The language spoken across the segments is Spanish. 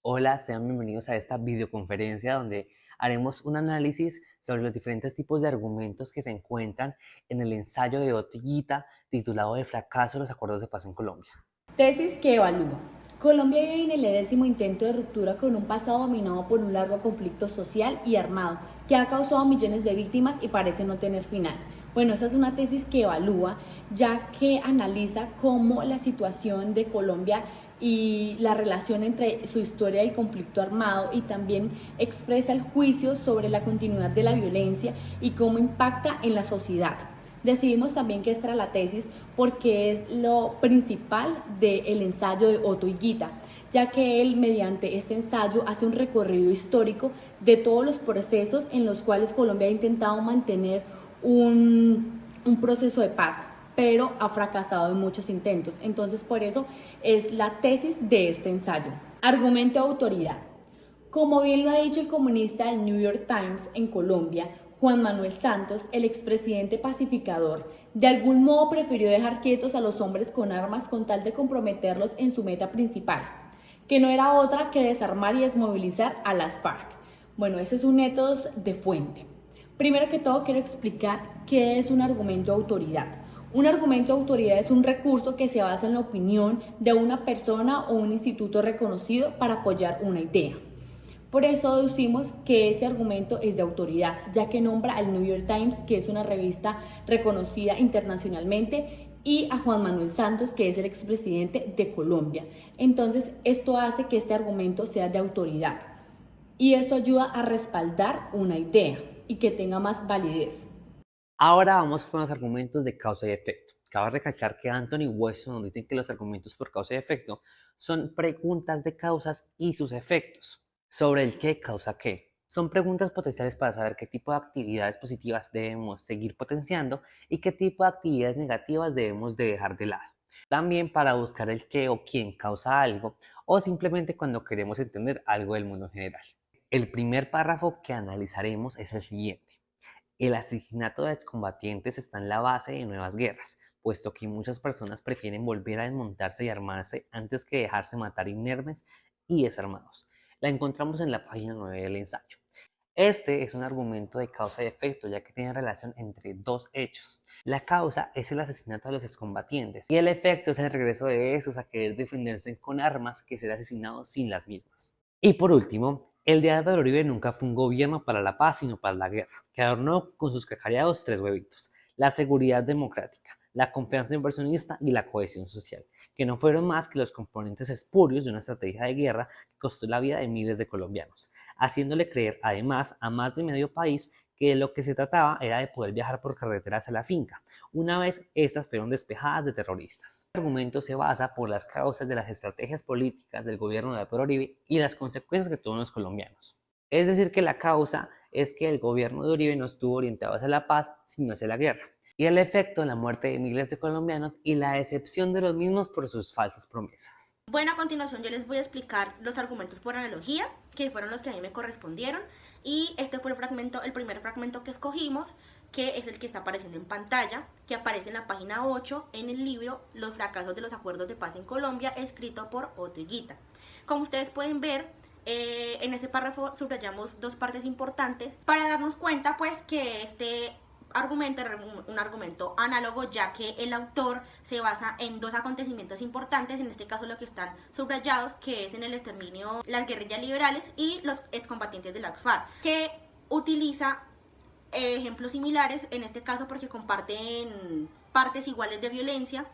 Hola, sean bienvenidos a esta videoconferencia donde haremos un análisis sobre los diferentes tipos de argumentos que se encuentran en el ensayo de Otto Higuita titulado "El fracaso de los acuerdos de paz en Colombia". Tesis que evalúa. Colombia vive en el 10º intento de ruptura con un pasado dominado por un largo conflicto social y armado que ha causado millones de víctimas y parece no tener final. Bueno, esa es una tesis que evalúa, ya que analiza cómo la situación de Colombia y la relación entre su historia y el conflicto armado, y también expresa el juicio sobre la continuidad de la violencia y cómo impacta en la sociedad. Decidimos también que esta era la tesis porque es lo principal del ensayo de Otto Higuita, ya que él mediante este ensayo hace un recorrido histórico de todos los procesos en los cuales Colombia ha intentado mantener un proceso de paz, pero ha fracasado en muchos intentos. Entonces, por eso es la tesis de este ensayo. Argumento de autoridad. Como bien lo ha dicho el comunista del New York Times en Colombia, Juan Manuel Santos, el expresidente pacificador, de algún modo prefirió dejar quietos a los hombres con armas con tal de comprometerlos en su meta principal, que no era otra que desarmar y desmovilizar a las FARC. Bueno, ese es un método de fuente. Primero que todo, quiero explicar qué es un argumento de autoridad. Un argumento de autoridad es un recurso que se basa en la opinión de una persona o un instituto reconocido para apoyar una idea. Por eso deducimos que este argumento es de autoridad, ya que nombra al New York Times, que es una revista reconocida internacionalmente, y a Juan Manuel Santos, que es el expresidente de Colombia. Entonces, esto hace que este argumento sea de autoridad. Y esto ayuda a respaldar una idea y que tenga más validez. Ahora vamos con los argumentos de causa y efecto. Cabe recalcar que Anthony Weston nos dice que los argumentos por causa y efecto son preguntas de causas y sus efectos. Sobre el qué causa qué. Son preguntas potenciales para saber qué tipo de actividades positivas debemos seguir potenciando y qué tipo de actividades negativas debemos de dejar de lado. También para buscar el qué o quién causa algo, o simplemente cuando queremos entender algo del mundo en general. El primer párrafo que analizaremos es el siguiente. El asesinato de excombatientes está en la base de nuevas guerras, puesto que muchas personas prefieren volver a desmontarse y armarse antes que dejarse matar inermes y desarmados. La encontramos en la página 9 del ensayo. Este es un argumento de causa y efecto, ya que tiene relación entre dos hechos. La causa es el asesinato de los excombatientes y el efecto es el regreso de estos a querer defenderse con armas que ser asesinados sin las mismas. Y por último, el de Álvaro Uribe nunca fue un gobierno para la paz, sino para la guerra, que adornó con sus cacareados tres huevitos: la seguridad democrática, la confianza inversionista y la cohesión social, que no fueron más que los componentes espurios de una estrategia de guerra que costó la vida de miles de colombianos, haciéndole creer además a más de medio país que de lo que se trataba era de poder viajar por carreteras a la finca, una vez estas fueron despejadas de terroristas. El argumento se basa por las causas de las estrategias políticas del gobierno de Álvaro Uribe y las consecuencias que tuvieron los colombianos. Es decir, que la causa es que el gobierno de Uribe no estuvo orientado hacia la paz, sino hacia la guerra, y el efecto en la muerte de miles de colombianos y la decepción de los mismos por sus falsas promesas. Bueno, a continuación yo les voy a explicar los argumentos por analogía, que fueron los que a mí me correspondieron, y este fue el primer fragmento que escogimos, que es el que está apareciendo en pantalla, que aparece en la página 8 en el libro Los fracasos de los acuerdos de paz en Colombia, escrito por Otto Higuita. Como ustedes pueden ver, en este párrafo subrayamos dos partes importantes para darnos cuenta pues que este argumento era un argumento análogo, ya que el autor se basa en dos acontecimientos importantes, en este caso lo que están subrayados, que es en el exterminio, las guerrillas liberales y los excombatientes de la FARC, que utiliza ejemplos similares, en este caso porque comparten partes iguales de violencia.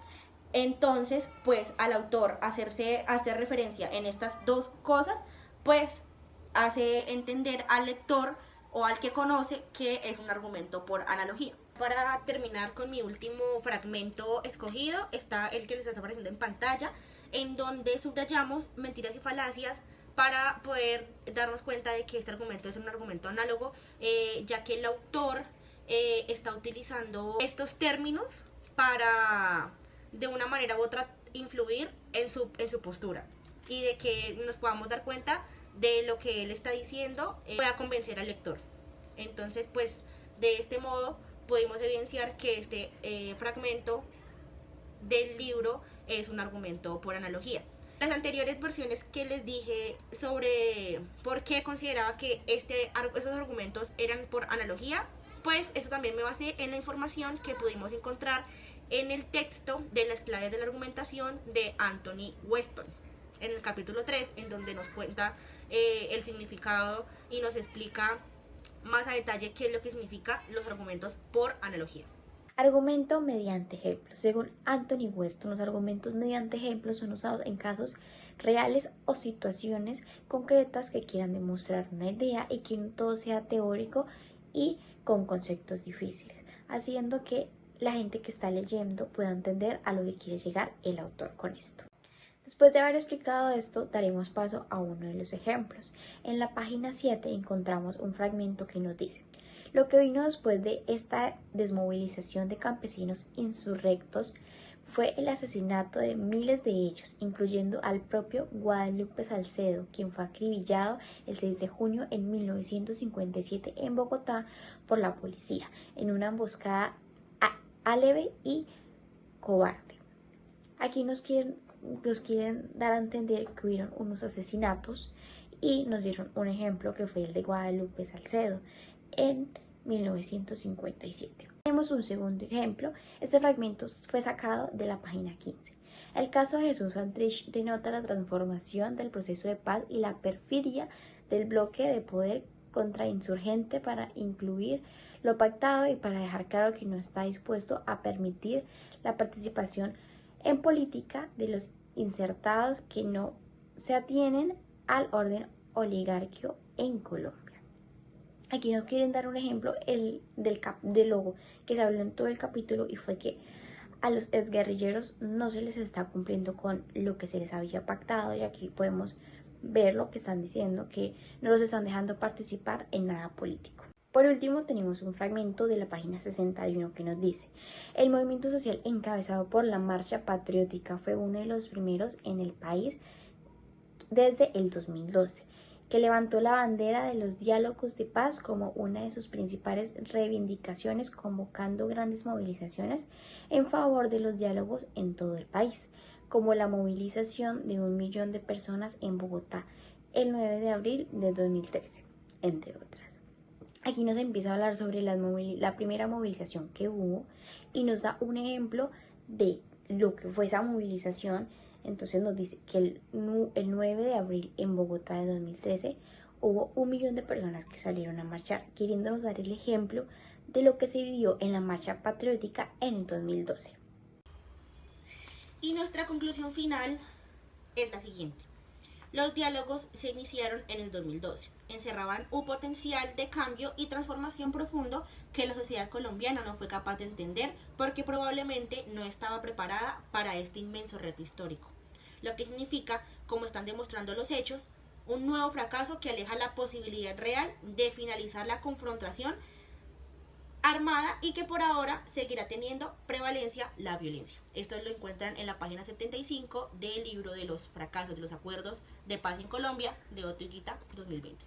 Entonces, pues al autor hacer referencia en estas dos cosas, pues hace entender al lector o al que conoce que es un argumento por analogía. Para terminar con mi último fragmento escogido, está el que les está apareciendo en pantalla, en donde subrayamos mentiras y falacias para poder darnos cuenta de que este argumento es un argumento análogo, ya que el autor está utilizando estos términos para de una manera u otra influir en su postura, y de que nos podamos dar cuenta de lo que él está diciendo pueda convencer al lector. Entonces, pues de este modo pudimos evidenciar que este fragmento del libro es un argumento por analogía. Las anteriores versiones que les dije sobre por qué consideraba que esos argumentos eran por analogía, pues eso también me basé en la información que pudimos encontrar en el texto de las claves de la argumentación de Anthony Weston, en el capítulo 3, en donde nos cuenta el significado y nos explica más a detalle qué es lo que significa los argumentos por analogía. Argumento mediante ejemplos. Según Anthony Weston, los argumentos mediante ejemplos son usados en casos reales o situaciones concretas que quieran demostrar una idea y que no todo sea teórico y con conceptos difíciles, haciendo que la gente que está leyendo pueda entender a lo que quiere llegar el autor con esto. Después de haber explicado esto, daremos paso a uno de los ejemplos. En la página 7 encontramos un fragmento que nos dice: lo que vino después de esta desmovilización de campesinos insurrectos fue el asesinato de miles de ellos, incluyendo al propio Guadalupe Salcedo, quien fue acribillado el 6 de junio en 1957 en Bogotá por la policía, en una emboscada aleve y cobarde. Aquí nos quieren dar a entender que hubieron unos asesinatos y nos dieron un ejemplo que fue el de Guadalupe Salcedo en 1957. Tenemos un segundo ejemplo. Este fragmento fue sacado de la página 15. El caso de Jesús Santrich denota la transformación del proceso de paz y la perfidia del bloque de poder contrainsurgente para incluir lo pactado y para dejar claro que no está dispuesto a permitir la participación en política de los insertados que no se atienen al orden oligárquico en Colombia. Aquí nos quieren dar un ejemplo del logo que se habló en todo el capítulo, y fue que a los exguerrilleros no se les está cumpliendo con lo que se les había pactado, y aquí podemos ver lo que están diciendo, que no los están dejando participar en nada político. Por último, tenemos un fragmento de la página 61 que nos dice: el movimiento social encabezado por la Marcha Patriótica fue uno de los primeros en el país desde el 2012, que levantó la bandera de los diálogos de paz como una de sus principales reivindicaciones, convocando grandes movilizaciones en favor de los diálogos en todo el país, como la movilización de 1 millón de personas en Bogotá el 9 de abril de 2013, entre otras. Aquí nos empieza a hablar sobre la primera movilización que hubo y nos da un ejemplo de lo que fue esa movilización. Entonces nos dice que el 9 de abril en Bogotá de 2013 hubo 1 millón de personas que salieron a marchar, queriéndonos dar el ejemplo de lo que se vivió en la marcha patriótica en el 2012. Y nuestra conclusión final es la siguiente. Los diálogos se iniciaron en el 2012. Encerraban un potencial de cambio y transformación profundo que la sociedad colombiana no fue capaz de entender porque probablemente no estaba preparada para este inmenso reto histórico. Lo que significa, como están demostrando los hechos, un nuevo fracaso que aleja la posibilidad real de finalizar la confrontación armada y que por ahora seguirá teniendo prevalencia la violencia. Esto lo encuentran en la página 75 del libro de los fracasos de los acuerdos de paz en Colombia de Otto Higuita 2020.